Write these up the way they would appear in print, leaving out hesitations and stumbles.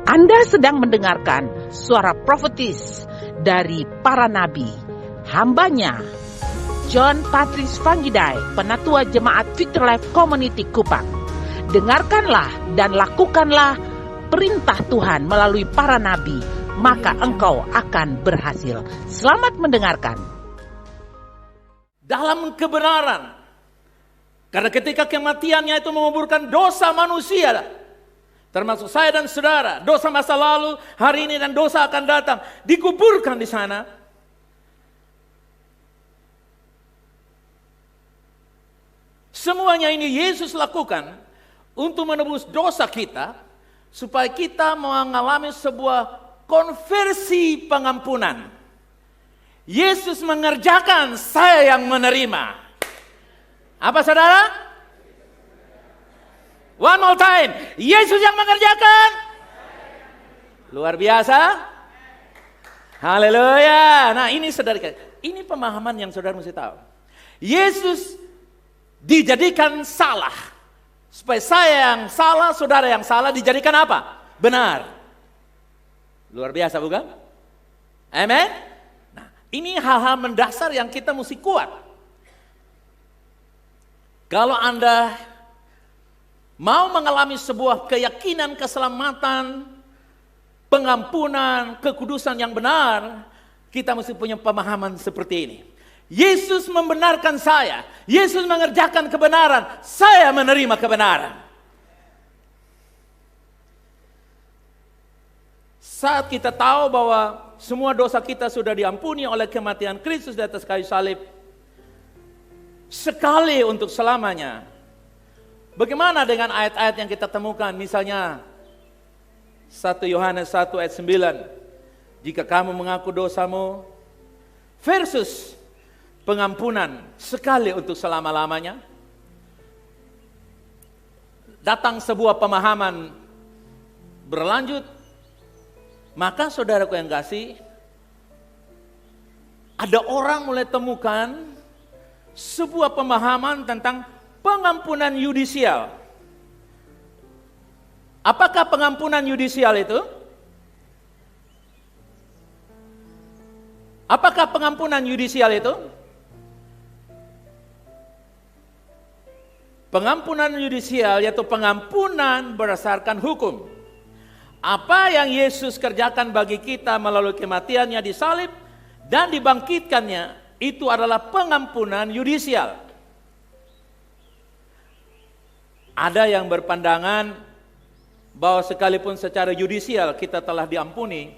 Anda sedang mendengarkan suara profetis dari para nabi, hambanya John Patrice Vanggidai, Penatua Jemaat Victory Life Community Kupang. Dengarkanlah dan lakukanlah perintah Tuhan melalui para nabi, maka engkau akan berhasil. Selamat mendengarkan. Dalam kebenaran. Karena ketika kematiannya itu menguburkan dosa manusia, termasuk saya dan saudara, dosa masa lalu, hari ini dan dosa akan datang, dikuburkan di sana. Semuanya ini Yesus lakukan untuk menebus dosa kita, supaya kita mengalami sebuah konversi pengampunan. Yesus mengerjakan, saya yang menerima. Apa saudara? One more time. Yesus yang mengerjakan. Luar biasa. Haleluya. Nah ini saudara, ini pemahaman yang saudara mesti tahu. Yesus dijadikan salah. Supaya saya yang salah, saudara yang salah dijadikan apa? Benar. Luar biasa bukan? Amen. Nah ini hal-hal mendasar yang kita mesti kuat. Kalau Anda mau mengalami sebuah keyakinan keselamatan, pengampunan, kekudusan yang benar, kita mesti punya pemahaman seperti ini. Yesus membenarkan saya, Yesus mengerjakan kebenaran, saya menerima kebenaran. Saat kita tahu bahwa semua dosa kita sudah diampuni oleh kematian Kristus di atas kayu salib, sekali untuk selamanya. Bagaimana dengan ayat-ayat yang kita temukan? Misalnya 1 Yohanes 1 ayat 9. Jika kamu mengaku dosamu versus pengampunan sekali untuk selama-lamanya. Datang sebuah pemahaman berlanjut. Maka saudaraku yang kasih, ada orang mulai temukan sebuah pemahaman tentang pengampunan yudisial. Apakah pengampunan yudisial itu? Apakah pengampunan yudisial itu? Pengampunan yudisial yaitu pengampunan berdasarkan hukum. Apa yang Yesus kerjakan bagi kita melalui kematiannya di salib dan dibangkitkannya, itu adalah pengampunan yudisial. Ada yang berpandangan bahwa sekalipun secara yudisial kita telah diampuni,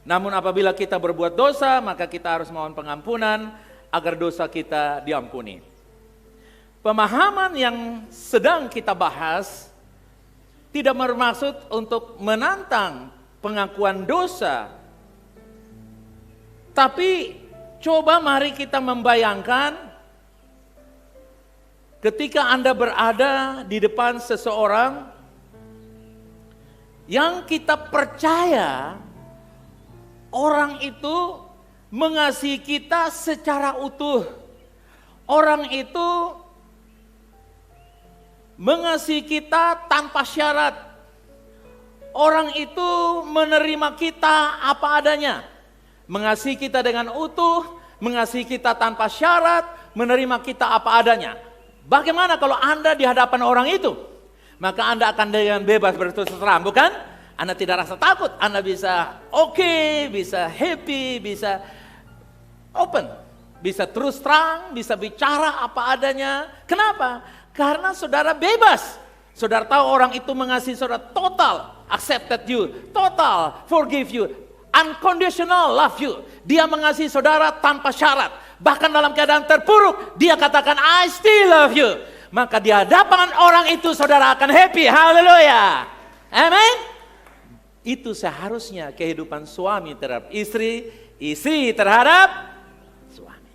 namun apabila kita berbuat dosa, maka kita harus mohon pengampunan agar dosa kita diampuni. Pemahaman yang sedang kita bahas tidak bermaksud untuk menantang pengakuan dosa, tapi coba mari kita membayangkan ketika Anda berada di depan seseorang yang kita percaya orang itu mengasihi kita secara utuh. Orang itu mengasihi kita tanpa syarat. Orang itu menerima kita apa adanya. Mengasihi kita dengan utuh, mengasihi kita tanpa syarat, menerima kita apa adanya. Bagaimana kalau Anda di hadapan orang itu? Maka Anda akan dengan bebas berterus terang, bukan? Anda tidak rasa takut, Anda bisa oke, bisa happy, bisa open. Bisa terus terang, bisa bicara apa adanya. Kenapa? Karena saudara bebas. Saudara tahu orang itu mengasihi saudara total, accepted you, total forgive you, unconditional love you. Dia mengasihi saudara tanpa syarat. Bahkan dalam keadaan terpuruk, dia katakan, I still love you. Maka di hadapan orang itu saudara akan happy. Haleluya. Amen. Itu seharusnya kehidupan suami terhadap istri, istri terhadap suami.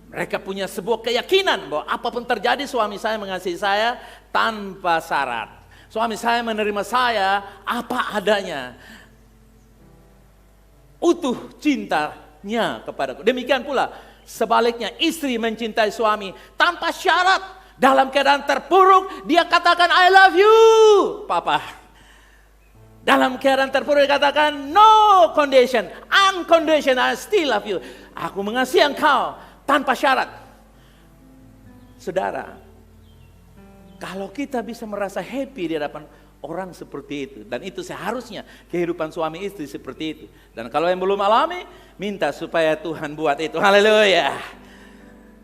Mereka punya sebuah keyakinan bahwa apapun terjadi suami saya mengasihi saya tanpa syarat. Suami saya menerima saya apa adanya. Utuh cintanya kepadaku. Demikian pula sebaliknya istri mencintai suami tanpa syarat. Dalam keadaan terpuruk dia katakan I love you Papa. Dalam keadaan terpuruk dikatakan, no condition, unconditional, I still love you. Aku mengasihi engkau tanpa syarat. Saudara, kalau kita bisa merasa happy di hadapan orang seperti itu, dan itu seharusnya kehidupan suami istri seperti itu. Dan kalau yang belum alami, minta supaya Tuhan buat itu. Haleluya.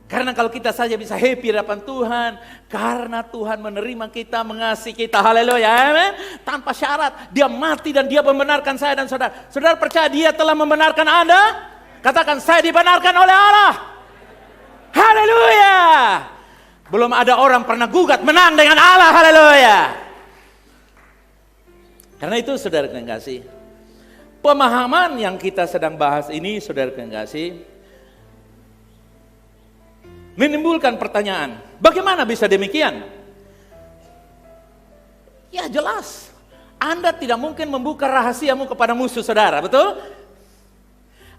Karena kalau kita saja bisa happy di hadapan Tuhan, karena Tuhan menerima kita, mengasihi kita. Haleluya. Amen. Tanpa syarat, dia mati dan dia membenarkan saya dan saudara. Saudara percaya dia telah membenarkan Anda? Katakan, saya dibenarkan oleh Allah. Haleluya. Belum ada orang pernah gugat menang dengan Allah. Haleluya. Karena itu saudara yang kasih, pemahaman yang kita sedang bahas ini saudara yang kasih, menimbulkan pertanyaan, bagaimana bisa demikian? Ya jelas, Anda tidak mungkin membuka rahasiamu kepada musuh saudara, betul?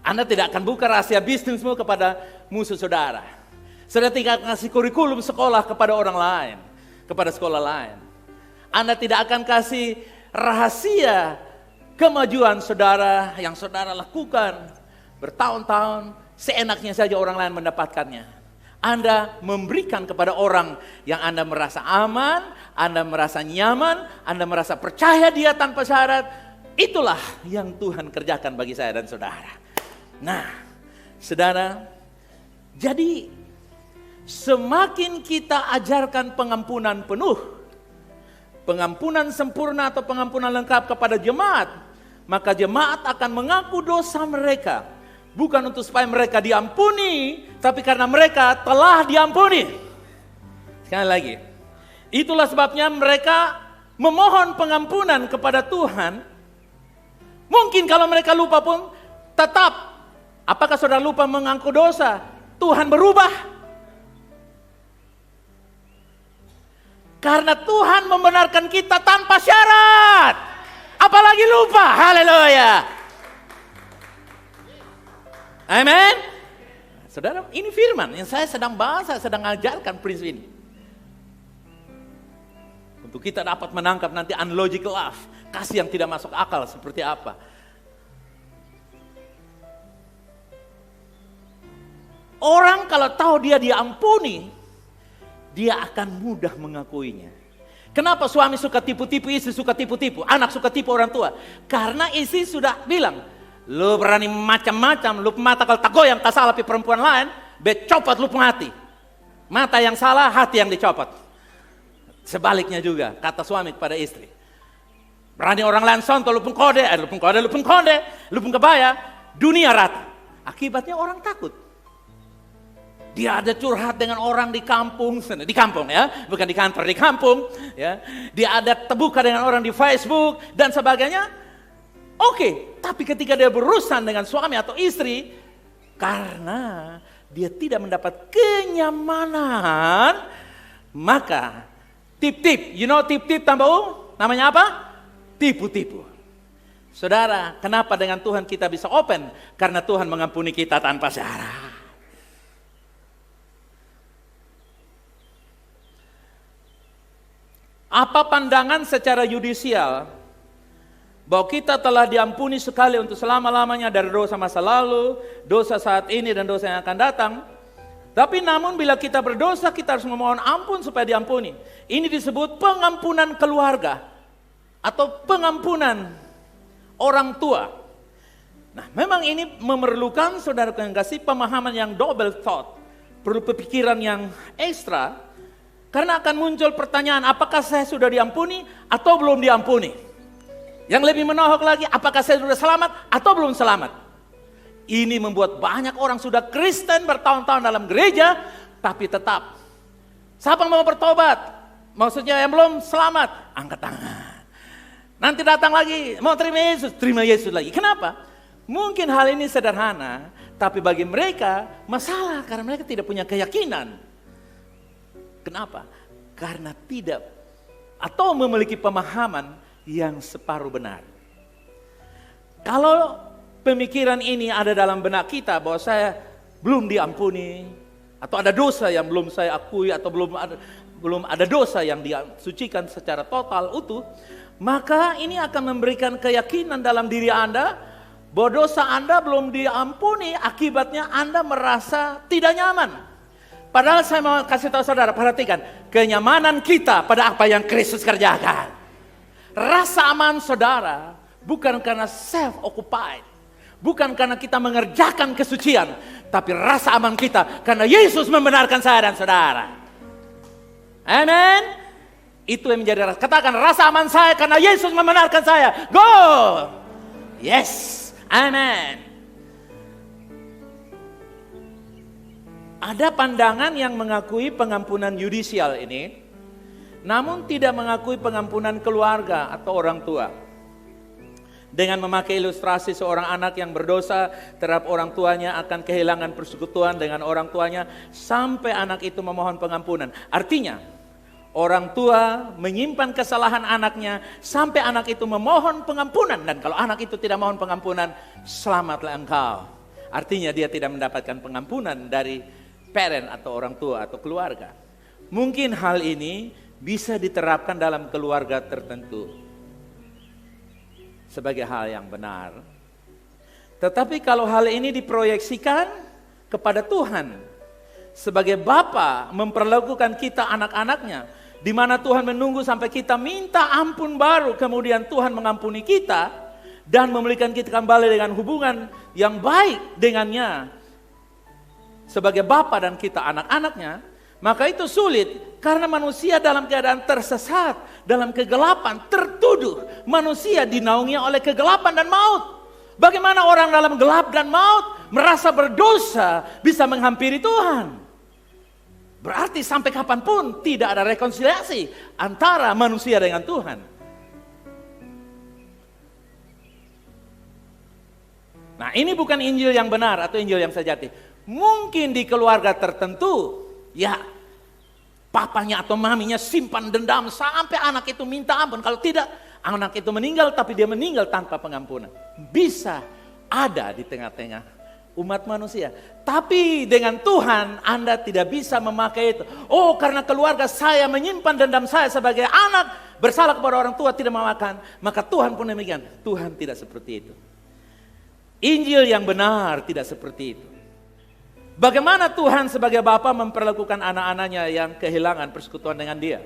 Anda tidak akan buka rahasia bisnismu kepada musuh saudara. Saudara tidak kasih kurikulum sekolah kepada orang lain, kepada sekolah lain. Anda tidak akan kasih rahasia kemajuan saudara yang saudara lakukan bertahun-tahun, seenaknya saja orang lain mendapatkannya. Anda memberikan kepada orang yang Anda merasa aman, Anda merasa nyaman, Anda merasa percaya dia tanpa syarat. Itulah yang Tuhan kerjakan bagi saya dan saudara. Nah, saudara, jadi semakin kita ajarkan pengampunan penuh, pengampunan sempurna atau pengampunan lengkap kepada jemaat, maka jemaat akan mengaku dosa mereka. Bukan untuk supaya mereka diampuni, tapi karena mereka telah diampuni. Sekali lagi, itulah sebabnya mereka memohon pengampunan kepada Tuhan. Mungkin kalau mereka lupa pun tetap. Apakah saudara lupa mengaku dosa? Tuhan berubah. Karena Tuhan membenarkan kita tanpa syarat. Apalagi lupa. Haleluya. Amin. Saudara, ini firman yang saya sedang bahas, saya sedang ajarkan prinsip ini. Untuk kita dapat menangkap nanti unlogical love, kasih yang tidak masuk akal seperti apa. Orang kalau tahu dia diampuni, dia akan mudah mengakuinya. Kenapa suami suka tipu-tipu, istri suka tipu-tipu, anak suka tipu orang tua? Karena istri sudah bilang, lu berani macam-macam, lu mata kalau tak goyang, tak salah pi perempuan lain, becopot lu hati. Mata yang salah, hati yang dicopot. Sebaliknya juga, kata suami kepada istri. Berani orang lain sonto, lu pun kode, lu pun kebaya, dunia rata. Akibatnya orang takut. Dia ada curhat dengan orang di kampung ya, bukan di kantor, di kampung ya. Dia ada terbuka dengan orang di Facebook dan sebagainya. Oke, tapi ketika dia berurusan dengan suami atau istri, karena dia tidak mendapat kenyamanan, maka tip-tip, tip-tip tambah namanya apa? Tipu-tipu. Saudara, kenapa dengan Tuhan kita bisa open? Karena Tuhan mengampuni kita tanpa syarat. Apa pandangan secara yudisial bahwa kita telah diampuni sekali untuk selama-lamanya dari dosa masa lalu, dosa saat ini dan dosa yang akan datang. Tapi namun bila kita berdosa, kita harus memohon ampun supaya diampuni. Ini disebut pengampunan keluarga atau pengampunan orang tua. Nah, memang ini memerlukan saudara yang kasih pemahaman yang double thought. Perlu pemikiran yang ekstra. Karena akan muncul pertanyaan, apakah saya sudah diampuni atau belum diampuni? Yang lebih menohok lagi, apakah saya sudah selamat atau belum selamat? Ini membuat banyak orang sudah Kristen bertahun-tahun dalam gereja, tapi tetap. Siapa yang mau bertobat? Maksudnya yang belum selamat, angkat tangan. Nanti datang lagi, mau terima Yesus lagi. Kenapa? Mungkin hal ini sederhana, tapi bagi mereka masalah karena mereka tidak punya keyakinan. Kenapa? Karena tidak atau memiliki pemahaman yang separuh benar. Kalau pemikiran ini ada dalam benak kita bahwa saya belum diampuni, atau ada dosa yang belum saya akui, atau belum ada dosa yang disucikan secara total utuh, maka ini akan memberikan keyakinan dalam diri Anda bahwa dosa Anda belum diampuni, akibatnya Anda merasa tidak nyaman. Padahal saya mau kasih tahu saudara, perhatikan, kenyamanan kita pada apa yang Kristus kerjakan. Rasa aman saudara bukan karena self-occupied, bukan karena kita mengerjakan kesucian, tapi rasa aman kita karena Yesus membenarkan saya dan saudara. Amin. Itu yang menjadi rasa. Katakan, rasa aman saya karena Yesus membenarkan saya. Go! Yes. Amin. Ada pandangan yang mengakui pengampunan yudisial ini, namun tidak mengakui pengampunan keluarga atau orang tua. Dengan memakai ilustrasi seorang anak yang berdosa terhadap orang tuanya akan kehilangan persekutuan dengan orang tuanya sampai anak itu memohon pengampunan. Artinya, orang tua menyimpan kesalahan anaknya sampai anak itu memohon pengampunan. Dan kalau anak itu tidak mohon pengampunan, selamatlah engkau. Artinya dia tidak mendapatkan pengampunan dari parent atau orang tua atau keluarga. Mungkin hal ini bisa diterapkan dalam keluarga tertentu sebagai hal yang benar. Tetapi kalau hal ini diproyeksikan kepada Tuhan, sebagai Bapa memperlakukan kita anak-anaknya, di mana Tuhan menunggu sampai kita minta ampun baru, kemudian Tuhan mengampuni kita dan memberikan kita kembali dengan hubungan yang baik dengannya sebagai Bapa dan kita anak-anaknya, maka itu sulit karena manusia dalam keadaan tersesat, dalam kegelapan, tertuduh. Manusia dinaungi oleh kegelapan dan maut. Bagaimana orang dalam gelap dan maut merasa berdosa bisa menghampiri Tuhan? Berarti sampai kapanpun tidak ada rekonsiliasi antara manusia dengan Tuhan. Nah, ini bukan Injil yang benar atau Injil yang sejati. Mungkin di keluarga tertentu, ya papanya atau maminya simpan dendam sampai anak itu minta ampun. Kalau tidak, anak itu meninggal, tapi dia meninggal tanpa pengampunan. Bisa ada di tengah-tengah umat manusia. Tapi dengan Tuhan Anda tidak bisa memakai itu. Oh, karena keluarga saya menyimpan dendam saya sebagai anak bersalah kepada orang tua tidak memakan, maka Tuhan pun demikian. Tuhan tidak seperti itu. Injil yang benar tidak seperti itu. Bagaimana Tuhan sebagai Bapa memperlakukan anak-anaknya yang kehilangan persekutuan dengan Dia?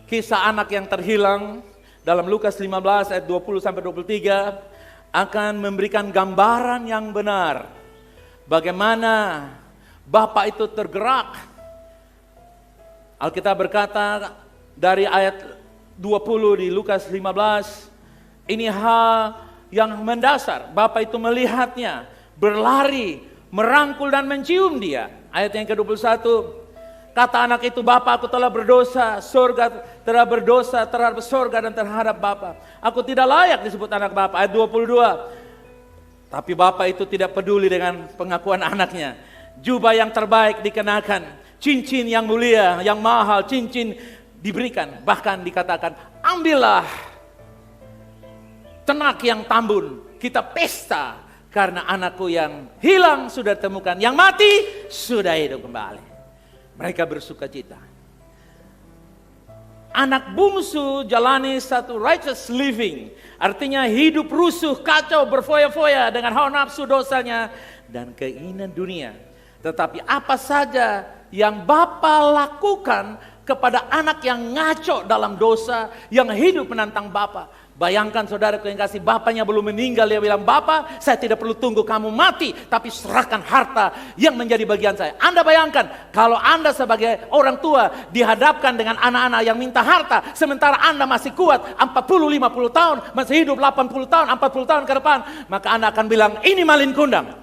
Kisah anak yang terhilang dalam Lukas 15 ayat 20 sampai 23 akan memberikan gambaran yang benar bagaimana Bapa itu tergerak. Alkitab berkata dari ayat 20 di Lukas 15, ini hal yang mendasar. Bapa itu melihatnya, berlari, merangkul dan mencium dia. Ayat yang ke-21, kata anak itu, Bapa, aku telah berdosa, surga telah berdosa terhadap surga dan terhadap Bapa. Aku tidak layak disebut anak Bapa. Ayat 22. Tapi Bapa itu tidak peduli dengan pengakuan anaknya. Jubah yang terbaik dikenakan, cincin yang mulia, yang mahal, cincin diberikan. Bahkan dikatakan, ambillah tenak yang tambun, kita pesta karena anakku yang hilang sudah temukan, yang mati sudah hidup kembali. Mereka bersuka cita. Anak bungsu jalani satu righteous living. Artinya hidup rusuh, kacau, berfoya-foya dengan hawa nafsu dosanya dan keinginan dunia. Tetapi apa saja yang Bapa lakukan kepada anak yang ngaco dalam dosa, yang hidup menantang Bapa. Bayangkan saudara yang kasih, bapaknya belum meninggal, dia bilang, Bapa, saya tidak perlu tunggu kamu mati, tapi serahkan harta yang menjadi bagian saya. Anda bayangkan, kalau Anda sebagai orang tua dihadapkan dengan anak-anak yang minta harta, sementara Anda masih kuat, 40-50 tahun, masih hidup 80 tahun, 40 tahun ke depan, maka Anda akan bilang, ini malin kundang.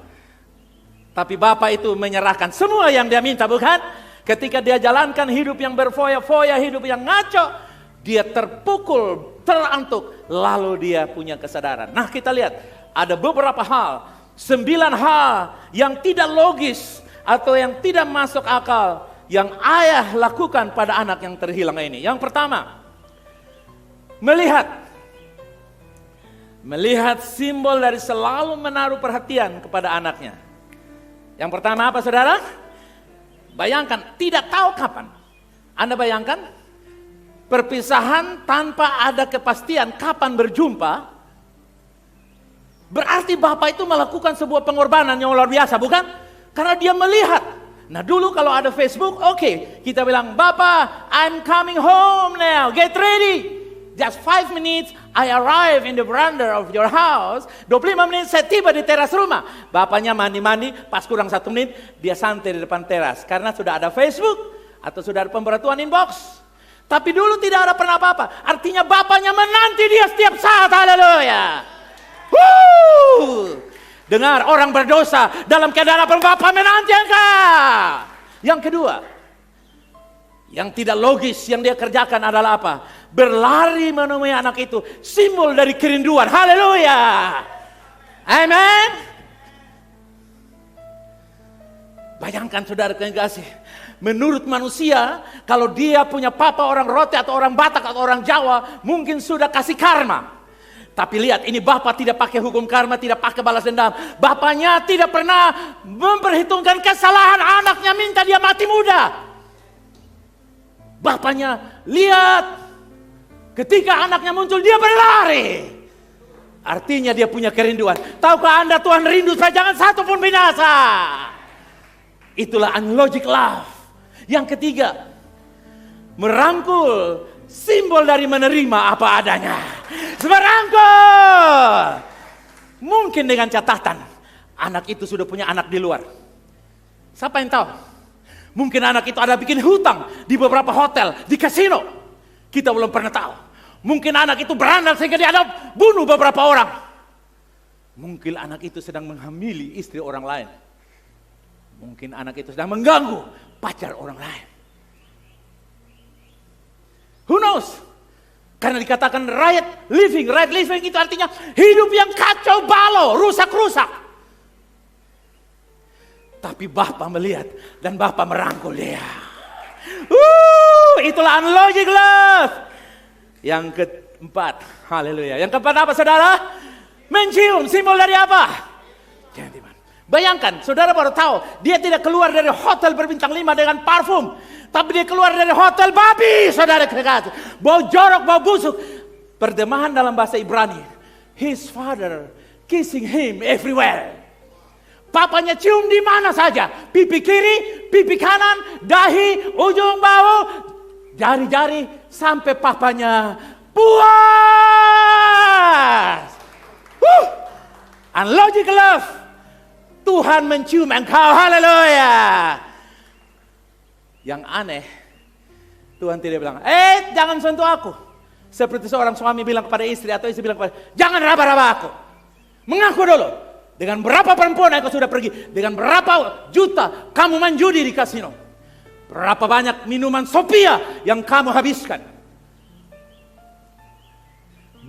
Tapi Bapak itu menyerahkan semua yang dia minta, bukan? Ketika dia jalankan hidup yang berfoya-foya, hidup yang ngaco, dia terpukul, terantuk, lalu dia punya kesadaran. Nah, kita lihat ada beberapa hal, 9 hal yang tidak logis atau yang tidak masuk akal yang ayah lakukan pada anak yang terhilang ini. Yang pertama, melihat simbol dari selalu menaruh perhatian kepada anaknya. Yang pertama apa, saudara? Bayangkan, tidak tahu kapan. Anda bayangkan, perpisahan tanpa ada kepastian kapan berjumpa, berarti bapak itu melakukan sebuah pengorbanan yang luar biasa, bukan? Karena dia melihat. Nah dulu kalau ada Facebook, oke, kita bilang, Bapak, I'm coming home now, get ready. Just 5 minutes, I arrive in the veranda of your house. 25 menit saya tiba di teras rumah. Bapaknya mandi-mandi, pas kurang 1 menit, dia santai di depan teras. Karena sudah ada Facebook, atau sudah ada pemberitahuan inbox. Tapi dulu tidak ada pernah apa-apa. Artinya bapaknya menanti dia setiap saat. Haleluya. Dengar, orang berdosa dalam keadaan apa? Bapak menanti engkau. Yang kedua, yang tidak logis yang dia kerjakan adalah apa? Berlari menemui anak itu. Simbol dari kerinduan. Haleluya. Amen. Bayangkan saudara yang kasih. Menurut manusia, kalau dia punya papa orang Rote atau orang Batak atau orang Jawa, mungkin sudah kasih karma. Tapi lihat, ini bapak tidak pakai hukum karma, tidak pakai balas dendam. Bapaknya tidak pernah memperhitungkan kesalahan anaknya minta dia mati muda. Bapaknya lihat, ketika anaknya muncul dia berlari. Artinya dia punya kerinduan. Tahukah Anda Tuhan rindu supaya jangan satu pun binasa. Itulah unlogic love. Yang ketiga, merangkul, simbol dari menerima apa adanya. Merangkul. Mungkin dengan catatan, anak itu sudah punya anak di luar. Siapa yang tahu? Mungkin anak itu ada bikin hutang di beberapa hotel, di kasino. Kita belum pernah tahu. Mungkin anak itu berandal sehingga dia ada bunuh beberapa orang. Mungkin anak itu sedang menghamili istri orang lain. Mungkin anak itu sedang mengganggu pacar orang lain. Who knows? Karena dikatakan riot living. Riot living itu artinya hidup yang kacau balau, rusak-rusak. Tapi Bapa melihat dan Bapa merangkul dia. Itulah unlogic love. Yang keempat, haleluya. Yang keempat apa saudara? Mencium, simbol dari apa? Gentleman. Bayangkan, saudara baru tahu, dia tidak keluar dari hotel berbintang 5 dengan parfum. Tapi dia keluar dari hotel babi, saudara kekasih. Bau jorok, bau busuk. Terjemahan dalam bahasa Ibrani. His father kissing him everywhere. Papanya cium di mana saja. Pipi kiri, pipi kanan, dahi, ujung bau, jari-jari, sampai papanya puas. Unlogic love. Tuhan mencium engkau, haleluya. Yang aneh, Tuhan tidak bilang, jangan sentuh aku. Seperti seorang suami bilang kepada istri atau istri bilang kepada, jangan raba-raba aku. Mengaku dulu, dengan berapa perempuan yang kau sudah pergi, dengan berapa juta kamu main judi di kasino. Berapa banyak minuman Sophia yang kamu habiskan.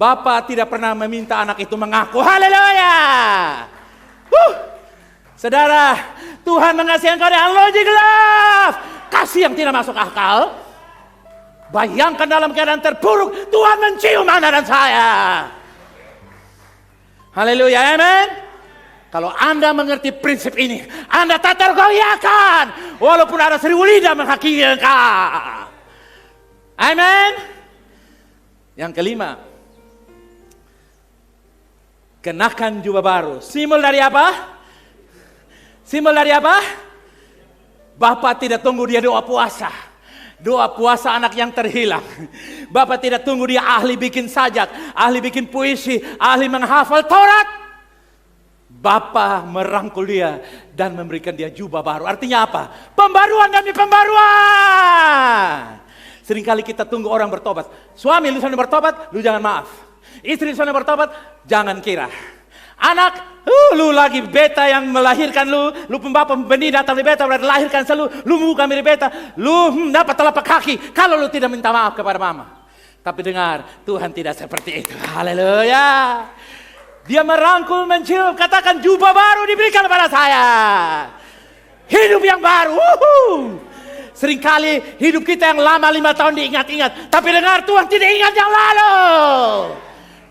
Bapa tidak pernah meminta anak itu mengaku, haleluya. Saudara, Tuhan mengasihi engkau dengan unlogic love. Kasih yang tidak masuk akal. Bayangkan dalam keadaan terpuruk, Tuhan mencium Anda dan saya. Haleluya, amen. Kalau Anda mengerti prinsip ini, Anda tak tergoyahkan. Walaupun ada 1000 lidah menghakimi engkau. Amen. Yang kelima, kenakan jubah baru. Simbol dari apa? Simbol dari apa? Bapak tidak tunggu dia doa puasa. Doa puasa anak yang terhilang. Bapak tidak tunggu dia ahli bikin sajak, ahli bikin puisi, ahli menghafal Taurat. Bapak merangkul dia dan memberikan dia jubah baru. Artinya apa? Pembaruan demi pembaruan. Seringkali kita tunggu orang bertobat. Suami lu sana bertobat, lu jangan maaf. Istri sana bertobat, jangan kira. Anak, lu lagi beta yang melahirkan lu pembapa benih datang di beta berarti lahirkan lu bukan mirip beta, lu dapat telapak kaki kalau lu tidak minta maaf kepada mama. Tapi dengar, Tuhan tidak seperti itu. Haleluya. Dia merangkul, mencium, katakan jubah baru diberikan kepada saya. Hidup yang baru. Seringkali hidup kita yang lama 5 tahun diingat-ingat, tapi dengar, Tuhan tidak ingat yang lalu.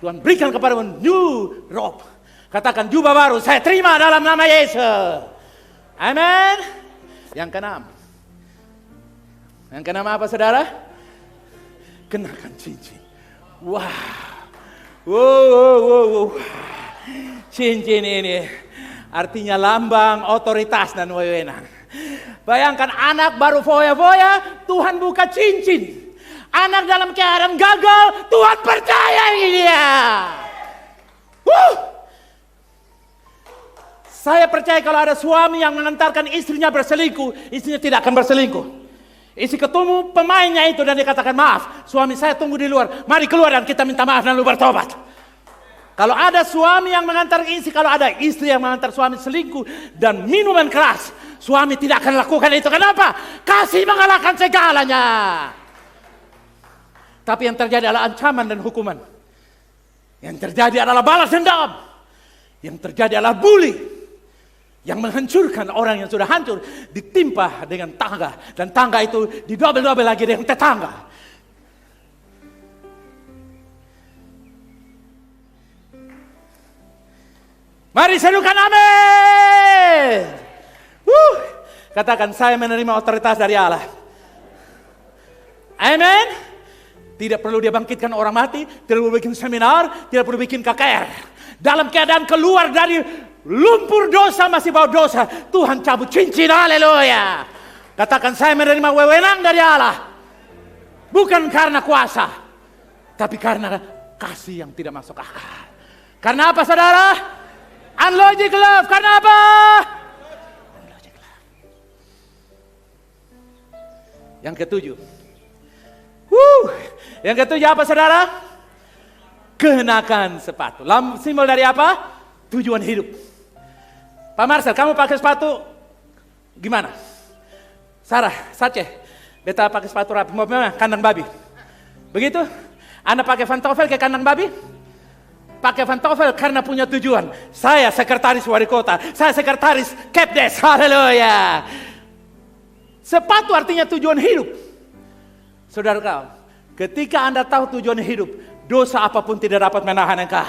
Tuhan berikan kepadamu new robe. Katakan jubah baru, saya terima dalam nama Yesus. Amin. Yang keenam. Yang keenam apa saudara? kenakan cincin. Wah. Wow. Cincin ini artinya lambang otoritas dan wewenang. Bayangkan anak baru foya-foya, Tuhan buka cincin. Anak dalam keadaan gagal, Tuhan percaya dia. Saya percaya kalau ada suami yang mengantarkan istrinya berselingkuh, istrinya tidak akan berselingkuh. Istri ketemu pemainnya itu dan dia katakan, maaf, suami saya tunggu di luar. Mari keluar dan kita minta maaf dan lu bertobat. Kalau ada suami yang mengantar istri, kalau ada istri yang mengantar suami selingkuh dan minuman keras, suami tidak akan lakukan itu. Kenapa? Kasih mengalahkan segalanya. Tapi yang terjadi adalah ancaman dan hukuman. Yang terjadi adalah balas dendam. Yang terjadi adalah bully. Yang menghancurkan orang yang sudah hancur ditimpa dengan tangga. Dan tangga itu didobel-dobel lagi dengan tetangga. Mari serukan amin. Katakan, saya menerima otoritas dari Allah. Amin. Tidak perlu dia bangkitkan orang mati, tidak perlu bikin seminar, tidak perlu bikin KKR. Dalam keadaan keluar dari lumpur dosa, masih bawa dosa, Tuhan cabut cincin, haleluya. Katakan, saya menerima wewenang dari Allah. Bukan karena kuasa, tapi karena kasih yang tidak masuk akal. Karena apa, saudara? Unlogic love. Karena apa? Unlogic love. Yang ketujuh. Yang ketujuh apa, saudara? Kenakan sepatu. Simbol dari apa? Tujuan hidup. Pak Marcel, kamu pakai sepatu gimana? Sarah, Sace, beta pakai sepatu rapi. Mau kandang babi. Begitu? Anda pakai pantofel ke kandang babi? Pakai pantofel karena punya tujuan. Saya sekretaris wali kota. Saya sekretaris Kepdes. Haleluya. Sepatu artinya tujuan hidup. Saudara kau, ketika Anda tahu tujuan hidup, dosa apapun tidak dapat menahan engkau.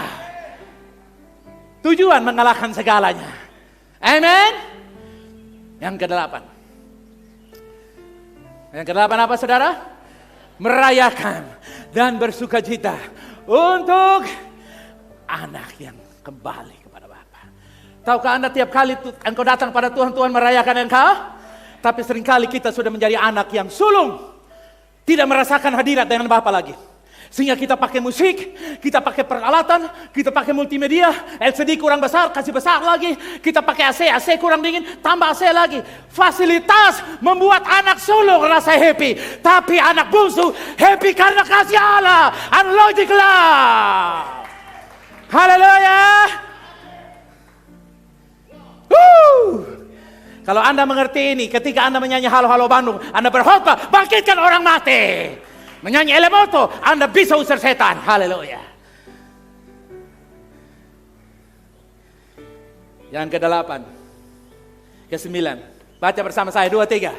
Tujuan mengalahkan segalanya. Amen. Yang kedelapan. Yang kedelapan apa, saudara? Merayakan dan bersukacita untuk anak yang kembali kepada Bapa. Tahukah Anda tiap kali engkau datang pada Tuhan, Tuhan merayakan engkau? Tapi seringkali kita sudah menjadi anak yang sulung. Tidak merasakan hadirat dengan Bapa lagi. Sehingga kita pakai musik, kita pakai peralatan, kita pakai multimedia, LCD kurang besar, kasih besar lagi. Kita pakai AC kurang dingin, tambah AC lagi. Fasilitas membuat anak sulung rasa happy. Tapi anak bungsu happy karena kasih Allah. Unlogic love. Haleluya. Kalau Anda mengerti ini, ketika Anda menyanyi Halo Halo Bandung, Anda berkhotbah, bangkitkan orang mati. Menyanyi Elemoto, Anda bisa usir setan. Haleluya. Yang ke-8, ke-9. Baca bersama saya, 2, 3.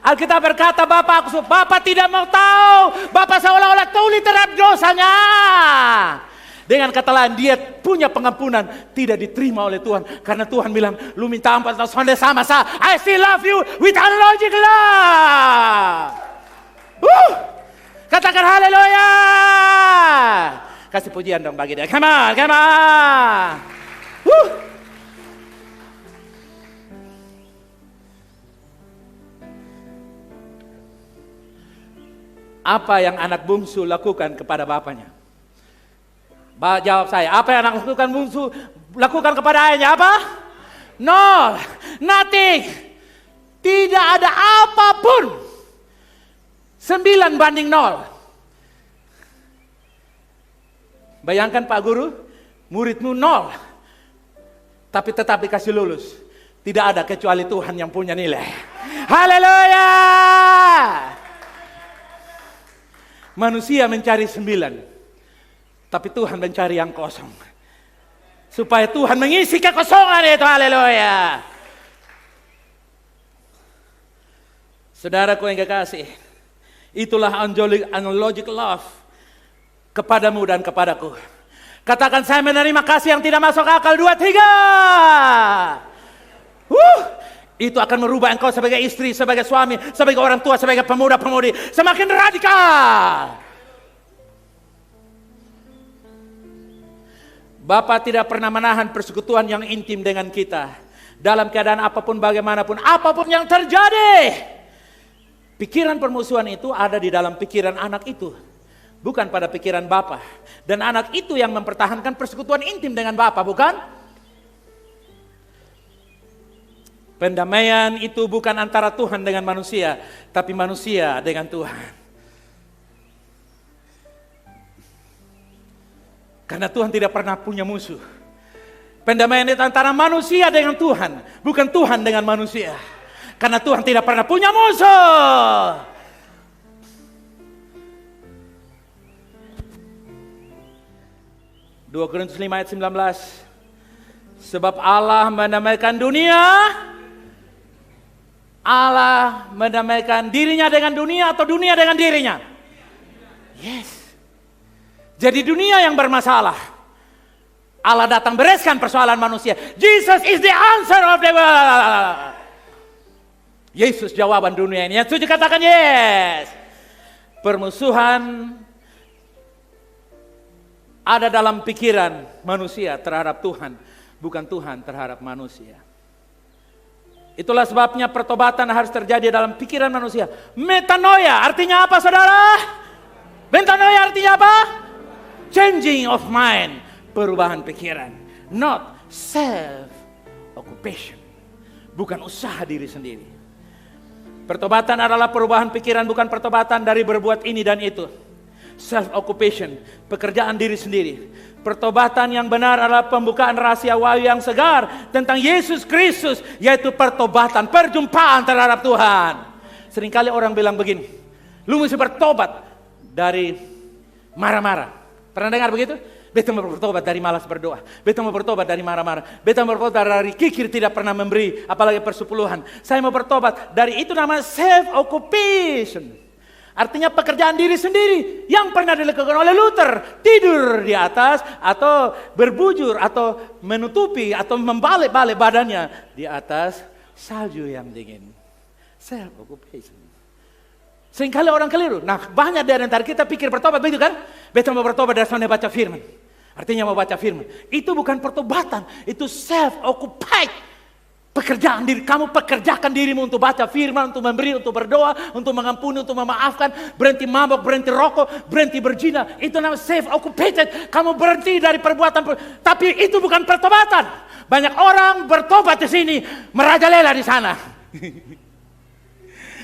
Alkitab berkata, Bapak tidak mau tahu. Bapak seolah-olah tuli terhadap dosanya. Dengan kata lain, dia punya pengampunan tidak diterima oleh Tuhan. Karena Tuhan bilang, lu minta ampun atau sonde sama saya. I still love you with unlogic love. Katakan haleluya. Kasih pujian dong bagi dia. Come on, come on. Apa yang anak bungsu lakukan kepada bapaknya? Jawab saya, apa yang anak bungsu lakukan kepada ayahnya? Apa? Nol, nothing. Tidak ada apapun. 9 banding 0. Bayangkan Pak Guru, muridmu 0. Tapi tetap dikasih lulus. Tidak ada kecuali Tuhan yang punya nilai. Haleluya. Manusia mencari 9. Tapi Tuhan mencari yang kosong. Supaya Tuhan mengisi kekosongan itu. Haleluya. Saudaraku yang kekasih, itulah unlogic love kepadamu dan kepadaku. Katakan, saya menerima kasih yang tidak masuk akal. 2, 3. Itu akan merubah engkau sebagai istri, sebagai suami, sebagai orang tua, sebagai pemuda-pemudi. Semakin radikal. Bapa tidak pernah menahan persekutuan yang intim dengan kita. Dalam keadaan apapun, bagaimanapun, apapun yang terjadi. Pikiran permusuhan itu ada di dalam pikiran anak itu. Bukan pada pikiran Bapa. Dan anak itu yang mempertahankan persekutuan intim dengan Bapa, bukan? Pendamaian itu bukan antara Tuhan dengan manusia, tapi manusia dengan Tuhan. Karena Tuhan tidak pernah punya musuh. Pendamaian itu antara manusia dengan Tuhan, bukan Tuhan dengan manusia. Karena Tuhan tidak pernah punya musuh. Dua Korintus 5 ayat 19. Sebab Allah mendamaikan dunia. Allah mendamaikan dirinya dengan dunia atau dunia dengan dirinya? Yes. Jadi dunia yang bermasalah. Allah datang bereskan persoalan manusia. Jesus is the answer of the world. Yesus jawaban dunia ini. Yang setuju katakan yes. Permusuhan ada dalam pikiran manusia terhadap Tuhan. Bukan Tuhan terhadap manusia. Itulah sebabnya pertobatan harus terjadi dalam pikiran manusia. Metanoia artinya apa, saudara? Metanoia artinya apa? Changing of mind. Perubahan pikiran. Not self-occupation. Bukan usaha diri sendiri. Pertobatan adalah perubahan pikiran, bukan pertobatan dari berbuat ini dan itu. Self-occupation, pekerjaan diri sendiri. Pertobatan yang benar adalah pembukaan rahasia wahyu yang segar tentang Yesus Kristus, yaitu pertobatan, perjumpaan terhadap Tuhan. Seringkali orang bilang begini, lu mesti bertobat dari marah-marah. Pernah dengar begitu? Beta mau bertobat dari malas berdoa. Beta mau bertobat dari marah-marah. Beta mau bertobat dari kikir tidak pernah memberi, apalagi persepuluhan. Saya mau bertobat dari itu, namanya self-occupation. Artinya pekerjaan diri sendiri yang pernah dilakukan oleh Luther. Tidur di atas atau berbujur atau menutupi atau membalik-balik badannya di atas salju yang dingin. Self-occupation. Seringkali orang keliru. Nah, banyak dari antara kita pikir bertobat begitu kan? Beta mau bertobat dari sana baca firman. Artinya mau baca firman. Itu bukan pertobatan, itu self-occupied. Pekerjaan diri, kamu pekerjakan dirimu untuk baca firman, untuk memberi, untuk berdoa, untuk mengampuni, untuk memaafkan, berhenti mabok, berhenti rokok, berhenti berzina. Itu namanya self-occupied. Kamu berhenti dari perbuatan, tapi itu bukan pertobatan. Banyak orang bertobat di sini, merajalela di sana.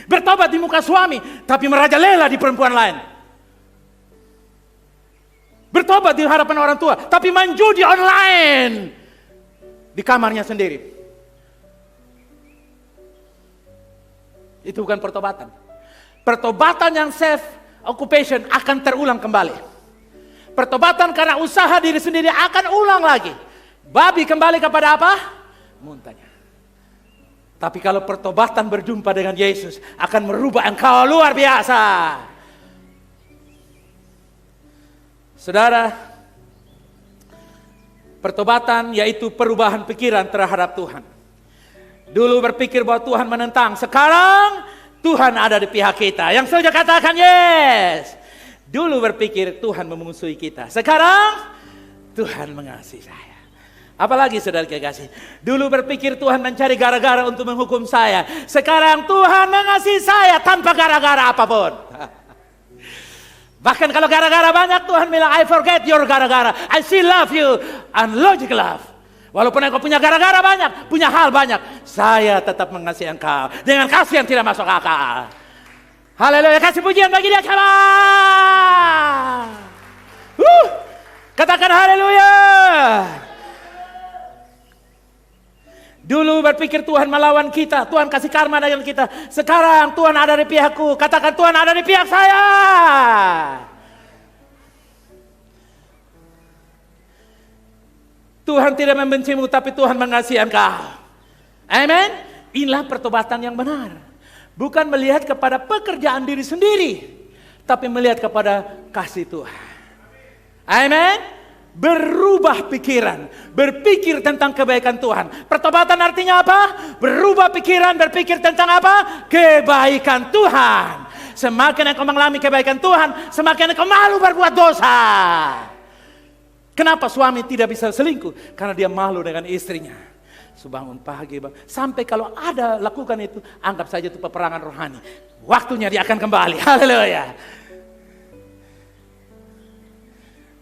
Bertobat di muka suami, tapi merajalela di perempuan lain. Bertobat di hadapan orang tua, tapi main judi online di kamarnya sendiri. Itu bukan pertobatan. Pertobatan yang self-occupation akan terulang kembali. Pertobatan karena usaha diri sendiri akan ulang lagi. Babi kembali kepada apa? Muntahnya. Tapi kalau pertobatan berjumpa dengan Yesus akan merubah engkau luar biasa. Saudara, pertobatan yaitu perubahan pikiran terhadap Tuhan. Dulu berpikir bahwa Tuhan menentang, sekarang Tuhan ada di pihak kita. Yang saja katakan yes. Dulu berpikir Tuhan memusuhi kita, sekarang Tuhan mengasihi saya. Apalagi saudara kekasih, dulu berpikir Tuhan mencari gara-gara untuk menghukum saya, sekarang Tuhan mengasihi saya tanpa gara-gara apapun. Bahkan kalau gara-gara banyak, Tuhan bilang, I forget your gara-gara, I still love you, unlogical love. Walaupun engkau punya gara-gara banyak, punya hal banyak, saya tetap mengasihi engkau dengan kasih yang tidak masuk akal. Haleluya, kasih pujian bagi dia, sama. Katakan haleluya. Dulu berpikir Tuhan melawan kita, Tuhan kasih karma dengan kita. Sekarang Tuhan ada di pihakku, katakan Tuhan ada di pihak saya. Tuhan tidak membencimu, tapi Tuhan mengasihi engkau. Amin. Inilah pertobatan yang benar. Bukan melihat kepada pekerjaan diri sendiri, tapi melihat kepada kasih Tuhan. Amin. Berubah pikiran, berpikir tentang kebaikan Tuhan. Pertobatan artinya apa? Berubah pikiran, berpikir tentang apa? Kebaikan Tuhan. Semakin engkau mengalami kebaikan Tuhan, semakin engkau malu berbuat dosa. Kenapa suami tidak bisa selingkuh? Karena dia malu dengan istrinya. Bangun pagi, sampai kalau ada lakukan itu, anggap saja itu peperangan rohani. Waktunya dia akan kembali. Haleluya.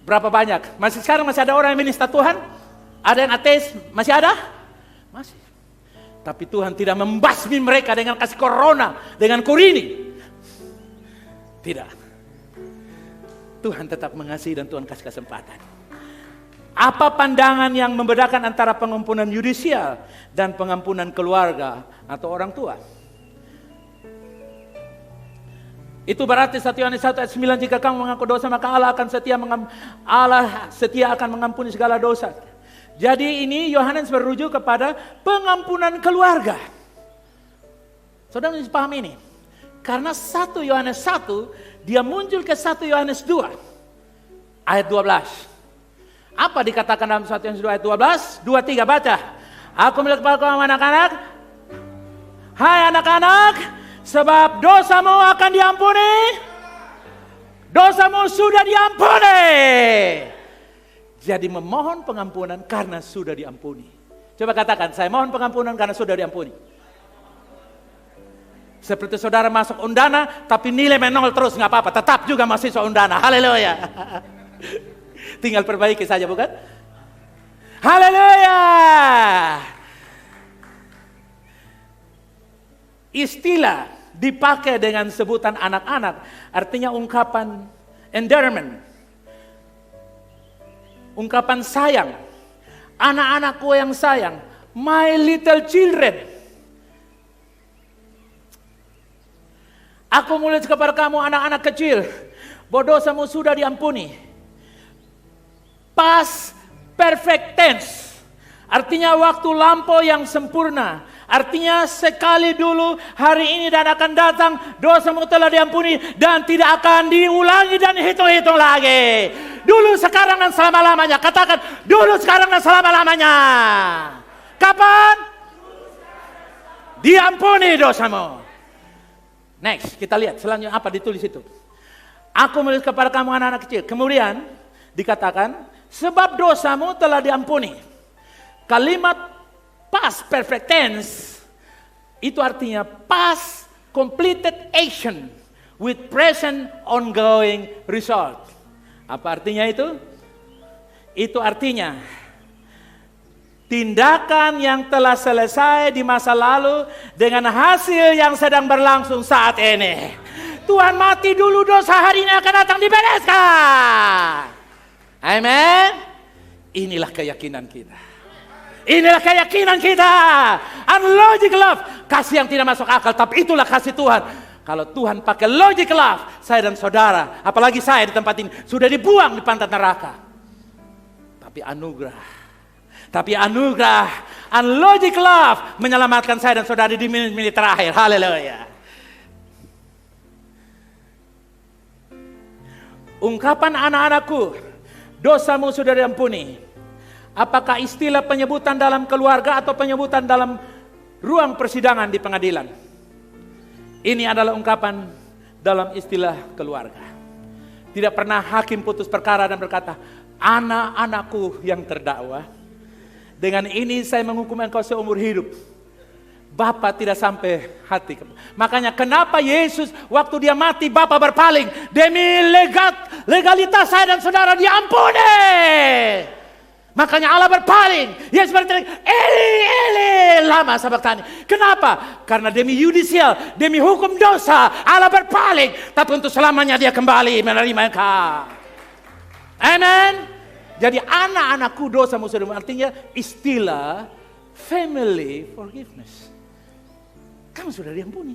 Berapa banyak? Sekarang masih ada orang yang menista Tuhan? Ada yang ateis? Masih ada? Masih. Tapi Tuhan tidak membasmi mereka dengan kasih corona, dengan kurini. Tidak. Tuhan tetap mengasihi dan Tuhan kasih kesempatan. Apa pandangan yang membedakan antara pengampunan yudisial dan pengampunan keluarga atau orang tua? Itu berarti 1 Yohanes 1 ayat 9, jika kamu mengaku dosa maka Allah setia akan mengampuni segala dosa. Jadi ini Yohanes merujuk kepada pengampunan keluarga. Saudara harus paham ini. Karena 1 Yohanes 1 dia muncul ke 1 Yohanes 2 ayat 12. Apa dikatakan dalam 1 Yohanes 2 ayat 12? 2-3 baca. Aku melihat kepada kamu anak-anak. Hai anak-anak, sebab dosamu akan diampuni. Dosamu sudah diampuni. Jadi memohon pengampunan karena sudah diampuni. Coba katakan, saya mohon pengampunan karena sudah diampuni. Seperti saudara masuk undana, tapi nilai menol terus, nggak apa-apa, tetap juga mahasiswa undana. Haleluya. Tinggal perbaiki saja, bukan? Haleluya. Istilah dipakai dengan sebutan anak-anak, artinya ungkapan endearment, ungkapan sayang. Anak-anakku yang sayang, my little children. Aku mulai kepada kamu anak-anak kecil, bahwa dosamu sudah diampuni. Past perfect tense, artinya waktu lampau yang sempurna. Artinya sekali dulu, hari ini dan akan datang, dosamu telah diampuni dan tidak akan diulangi dan hitung-hitung lagi. Dulu, sekarang dan selama-lamanya. Katakan, dulu, sekarang dan selama-lamanya. Kapan? Diampuni dosamu. Next, kita lihat selanjutnya apa ditulis itu. Aku menulis kepada kamu anak-anak kecil. Kemudian dikatakan, sebab dosamu telah diampuni. Kalimat past perfect tense itu artinya past completed action with present ongoing result. Apa artinya itu? Itu artinya tindakan yang telah selesai di masa lalu dengan hasil yang sedang berlangsung saat ini. Tuhan mati dulu, dosa hari ini akan datang dibereskan. Amen. Inilah keyakinan kita. Inilah keyakinan kita. Unlogic love. Kasih yang tidak masuk akal, tapi itulah kasih Tuhan. Kalau Tuhan pakai logic love, saya dan saudara, apalagi saya di tempat ini, sudah dibuang di pantat neraka. Tapi anugerah, unlogic love menyelamatkan saya dan saudara di menit-menit terakhir. Haleluya. Ungkapan anak-anakku, dosamu sudah diampuni. Apakah istilah penyebutan dalam keluarga atau penyebutan dalam ruang persidangan di pengadilan? Ini adalah ungkapan dalam istilah keluarga. Tidak pernah hakim putus perkara dan berkata, anak-anakku yang terdakwa, dengan ini saya menghukum engkau seumur hidup. Bapa tidak sampai hati. Makanya kenapa Yesus waktu dia mati, Bapa berpaling. Demi legalitas saya dan saudara diampuni. Makanya Allah berpaling. Yesus berteriak, Eli, Eli, lama sabachthani. Kenapa? Karena demi yudisial, demi hukum dosa, Allah berpaling. Tapi untuk selamanya dia kembali menerima engkau. Amen. Jadi anak-anakku dosamu sudah diampuni. Artinya istilah family forgiveness. Kamu sudah diampuni.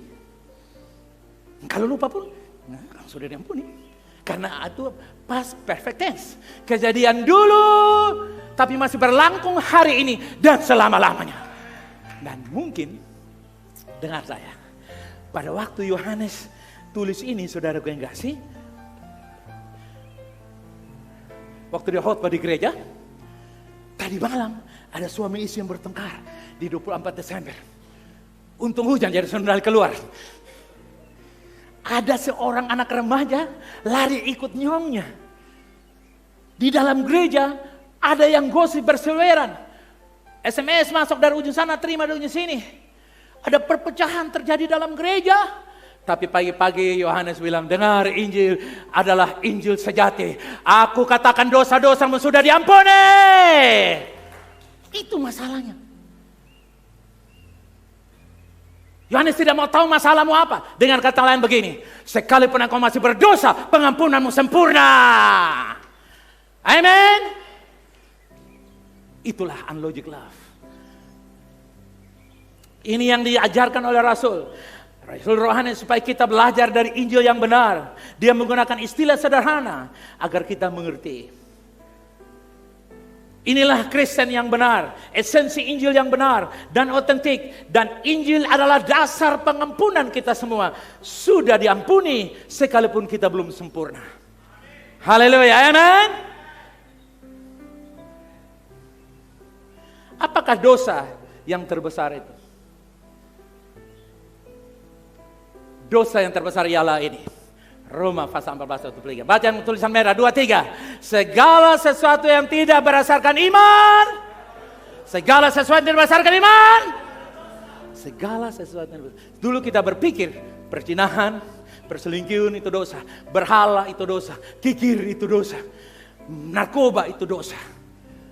Kalau lupa pun, kamu sudah diampuni. Karena itu past perfect tense. Kejadian dulu, tapi masih berlangsung hari ini dan selama-lamanya. Dan mungkin, dengar saya, pada waktu Yohanes tulis ini, saudara gue yang kasih, waktu dia khotbah di gereja, tadi malam ada suami istri yang bertengkar di 24 Desember. Untung hujan jadi sendal keluar. Ada seorang anak remaja lari ikut nyongnya. Di dalam gereja ada yang gosip berseliweran. SMS masuk dari ujung sana, terima dari ujung sini. Ada perpecahan terjadi dalam gereja. Tapi pagi-pagi Yohanes bilang, dengar, Injil adalah Injil sejati. Aku katakan dosa-dosamu sudah diampuni. Itu masalahnya. Yohanes tidak mau tahu masalahmu apa. Dengan kata lain begini, sekalipun engkau masih berdosa, pengampunanmu sempurna. Amen. Itulah unlogic love. Ini yang diajarkan oleh Rasul Yohanes supaya kita belajar dari Injil yang benar. Dia menggunakan istilah sederhana agar kita mengerti. Inilah Kristen yang benar, esensi Injil yang benar dan otentik. Dan Injil adalah dasar pengampunan kita semua. Sudah diampuni sekalipun kita belum sempurna. Haleluya, amen. Apakah dosa yang terbesar itu? Dosa yang terbesar ialah ini. Roma pasal 14 ayat 23. Baca yang tulisan merah 23. Segala sesuatu yang tidak berdasarkan iman. Segala sesuatu yang tidak berdasarkan iman. Segala sesuatu yang dulu kita berpikir perzinahan, perselingkuhan itu dosa, berhala itu dosa, kikir itu dosa, narkoba itu dosa.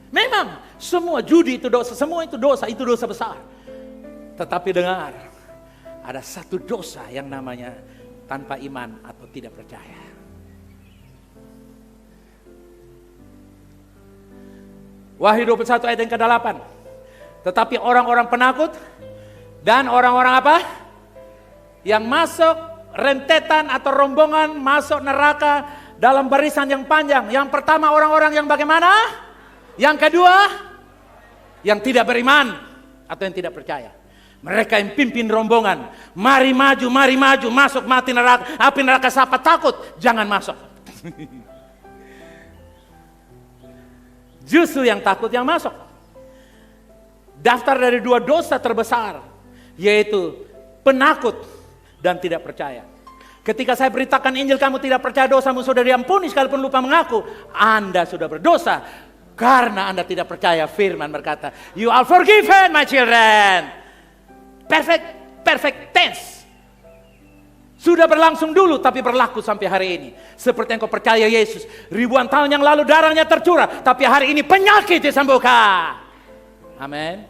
Memang semua judi itu dosa, semua itu dosa besar. Tetapi dengar, ada satu dosa yang namanya tanpa iman atau tidak percaya. Wahyu 21 ayat yang ke-8. Tetapi orang-orang penakut dan orang-orang apa? Yang masuk rentetan atau rombongan masuk neraka dalam barisan yang panjang. Yang pertama orang-orang yang bagaimana? Yang kedua yang tidak beriman atau yang tidak percaya. Mereka yang pimpin rombongan, mari maju, masuk mati neraka, api neraka. Siapa takut? Jangan masuk. Justru yang takut yang masuk. Daftar dari dua dosa terbesar, yaitu penakut dan tidak percaya. Ketika saya beritakan Injil, kamu tidak percaya, dosamu sudah diampuni sekalipun lupa mengaku, Anda sudah berdosa. Karena Anda tidak percaya, firman berkata, you are forgiven my children. Perfect tense. Sudah berlangsung dulu tapi berlaku sampai hari ini. Seperti yang kau percaya Yesus, ribuan tahun yang lalu darahnya tercurah, tapi hari ini penyakit disembuhkan. Amin.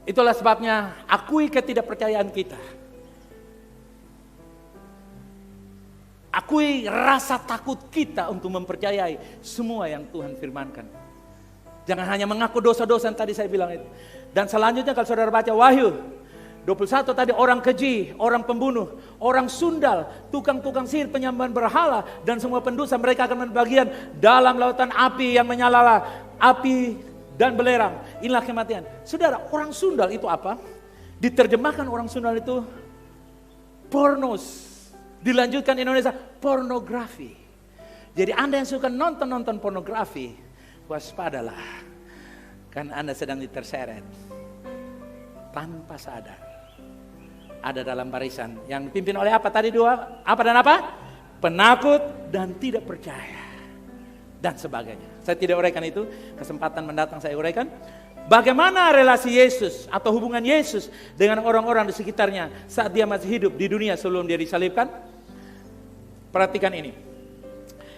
Itulah sebabnya akui ketidakpercayaan kita. Akui rasa takut kita untuk mempercayai semua yang Tuhan firmankan. Jangan hanya mengaku dosa-dosa yang tadi saya bilang itu. Dan selanjutnya kalau saudara baca Wahyu 21 tadi, orang keji, orang pembunuh, orang sundal, tukang-tukang sihir, penyembahan berhala, dan semua pendosa, mereka akan berbagian dalam lautan api yang menyala, api dan belerang. Inilah kematian. Saudara, orang sundal itu apa? Diterjemahkan orang sundal itu pornos. Dilanjutkan Indonesia, pornografi. Jadi Anda yang suka nonton pornografi, waspadalah. Kan Anda sedang diterseret tanpa sadar. Ada dalam barisan yang dipimpin oleh apa tadi dua? Apa dan apa? Penakut dan tidak percaya. Dan sebagainya. Saya tidak uraikan itu, kesempatan mendatang saya uraikan. Bagaimana relasi Yesus atau hubungan Yesus dengan orang-orang di sekitarnya saat dia masih hidup di dunia sebelum dia disalibkan? Perhatikan ini.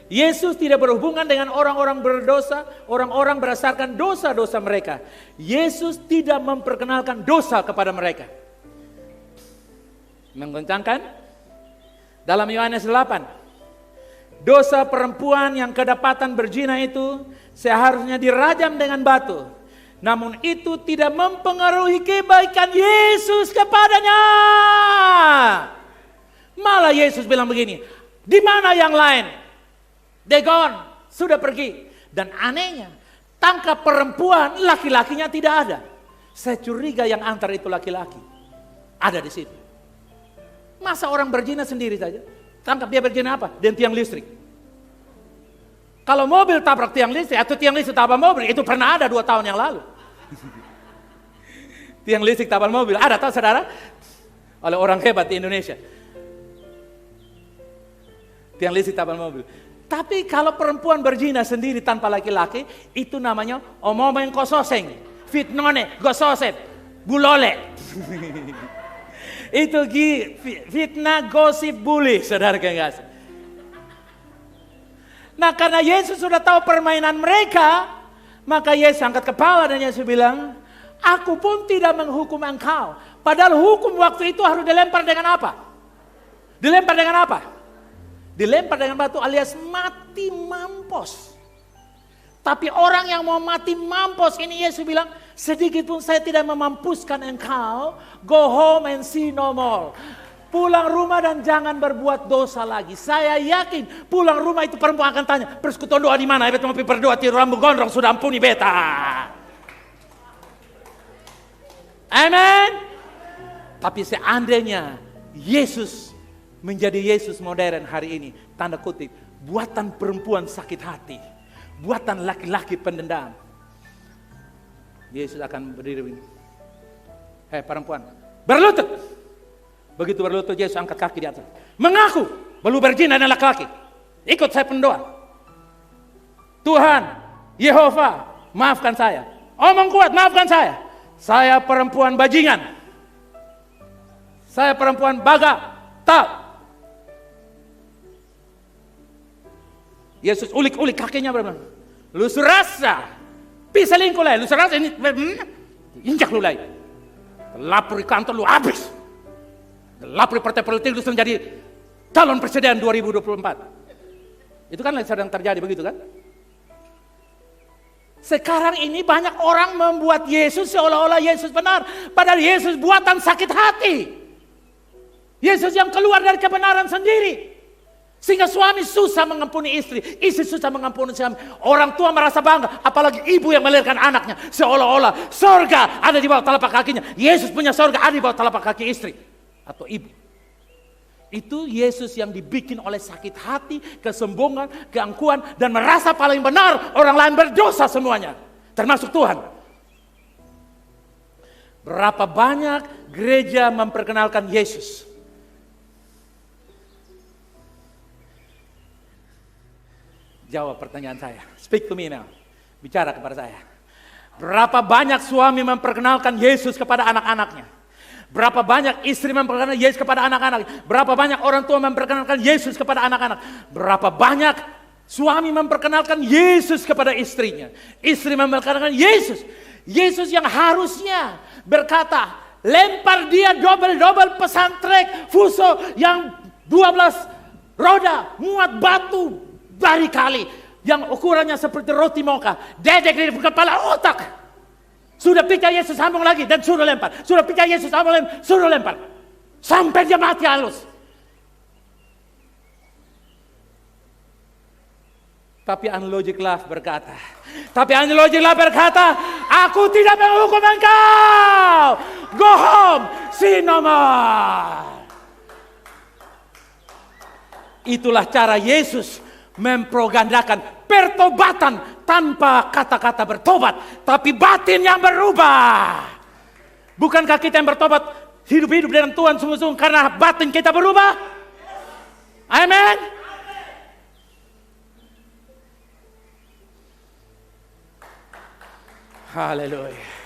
Yesus tidak berhubungan dengan orang-orang berdosa, orang-orang berdasarkan dosa-dosa mereka. Yesus tidak memperkenalkan dosa kepada mereka. Menggoncangkan? Dalam Yohanes 8. Dosa perempuan yang kedapatan berzina itu seharusnya dirajam dengan batu. Namun itu tidak mempengaruhi kebaikan Yesus kepadanya. Malah Yesus bilang begini, di mana yang lain? They gone, sudah pergi. Dan anehnya, tangkap perempuan, laki-lakinya tidak ada. Saya curiga yang antar itu laki-laki. ada di situ. Masa orang berzina sendiri saja? Tangkap dia berzina apa? Dan tiang listrik. Kalau mobil tabrak tiang listrik atau tiang listrik tabrak mobil, itu pernah ada 2 tahun yang lalu. Tiang listrik tabrak mobil, ada tahu saudara? Oleh orang hebat di Indonesia. Tiang listrik tabrak mobil. Tapi kalau perempuan berzina sendiri tanpa laki-laki, itu namanya omomen kososeng, fitnone, gososep, bulole. Itu fitnah, gosip, bully, saudara kekasih. Nah, karena Yesus sudah tahu permainan mereka, maka Yesus angkat kepala dan Yesus bilang, aku pun tidak menghukum engkau. Padahal hukum waktu itu harus dilempar dengan apa? Dilempar dengan apa? Dilempar dengan batu alias mati mampus. Tapi orang yang mau mati mampus ini Yesus bilang, sedikit pun saya tidak memampuskan engkau. Go home and sin no more. Pulang rumah dan jangan berbuat dosa lagi. Saya yakin pulang rumah itu perempuan akan tanya, persekutuan doa di mana? Beta mau berdoa tiru rambut gondrong sudah ampuni beta. Amin. Tapi seandainya Yesus menjadi Yesus modern hari ini, tanda kutip, buatan perempuan sakit hati, buatan laki-laki pendendam, Yesus akan berdiri begini. Hei perempuan, berlutut. Begitu berlutut, Yesus angkat kaki di atas. Mengaku belum berzina dengan laki-laki. Ikut saya pendoa. Tuhan, Yehova, maafkan saya. Omong kuat, maafkan saya. Saya perempuan bajingan. Saya perempuan baga. Tak. Yesus ulik-ulik kakinya berbilang, lu serasa bisa selingkuh lah, lu serasa ini injak lu lagi, lapor di kantor lu habis, lapor di partai politik lu menjadi calon presiden 2024. Itu kan sedang terjadi begitu kan? Sekarang ini banyak orang membuat Yesus seolah-olah Yesus benar, padahal Yesus buatan sakit hati. Yesus yang keluar dari kebenaran sendiri. Sehingga suami susah mengampuni istri, istri susah mengampuni suami. Orang tua merasa bangga, apalagi ibu yang melahirkan anaknya. Seolah-olah sorga ada di bawah telapak kakinya. Yesus punya sorga ada di bawah telapak kaki istri atau ibu. Itu Yesus yang dibikin oleh sakit hati, kesombongan, keangkuhan, dan merasa paling benar, orang lain berdosa semuanya, termasuk Tuhan. Berapa banyak gereja memperkenalkan Yesus? Jawab pertanyaan saya. Speak to me now. Bicara kepada saya. Berapa banyak suami memperkenalkan Yesus kepada anak-anaknya? Berapa banyak istri memperkenalkan Yesus kepada anak-anak? Berapa banyak orang tua memperkenalkan Yesus kepada anak-anak? Berapa banyak suami memperkenalkan Yesus kepada istrinya? Istri memperkenalkan Yesus. Yesus yang harusnya berkata, lempar dia double-double pesan trek Fuso yang 12 roda, muat batu dari kali yang ukurannya seperti roti moka, dedek di kepala otak. Sudah pikir Yesus sambung lagi dan suruh lempar. Sudah pikir Yesus sambung lempar, suruh lempar. Sampai dia mati halus. Tapi Unlogic Love berkata, aku tidak menghukum engkau. Go home, sin no more. Itulah cara Yesus mempropagandakan pertobatan tanpa kata-kata bertobat, tapi batin yang berubah. Bukankah kita yang bertobat hidup-hidup dengan Tuhan sungguh-sungguh karena batin kita berubah? Amin. Haleluya.